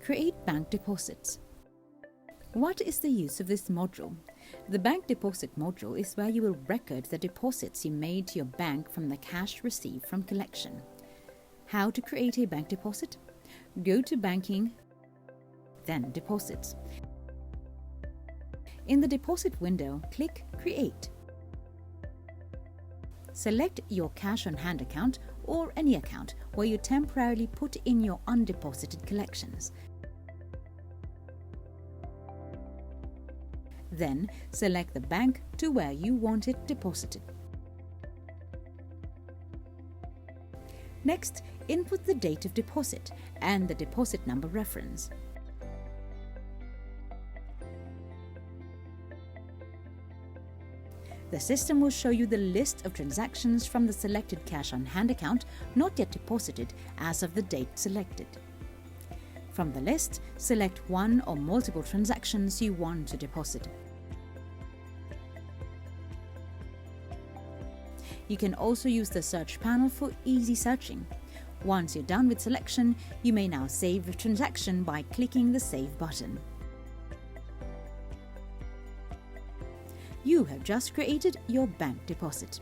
Create bank deposits. What is the use of this module? The bank deposit module is where you will record the deposits you made to your bank from the cash received from collection. How to create a bank deposit? Go to Banking, then Deposits. In the deposit window, click Create. Select your cash on hand account or any account where you temporarily put in your undeposited collections. Then select the bank to where you want it deposited. Next, input the date of deposit and the deposit number reference. The system will show you the list of transactions from the selected cash on hand account not yet deposited as of the date selected. From the list, select one or multiple transactions you want to deposit. You can also use the search panel for easy searching. Once you're done with selection, you may now save the transaction by clicking the Save button. You have just created your bank deposit.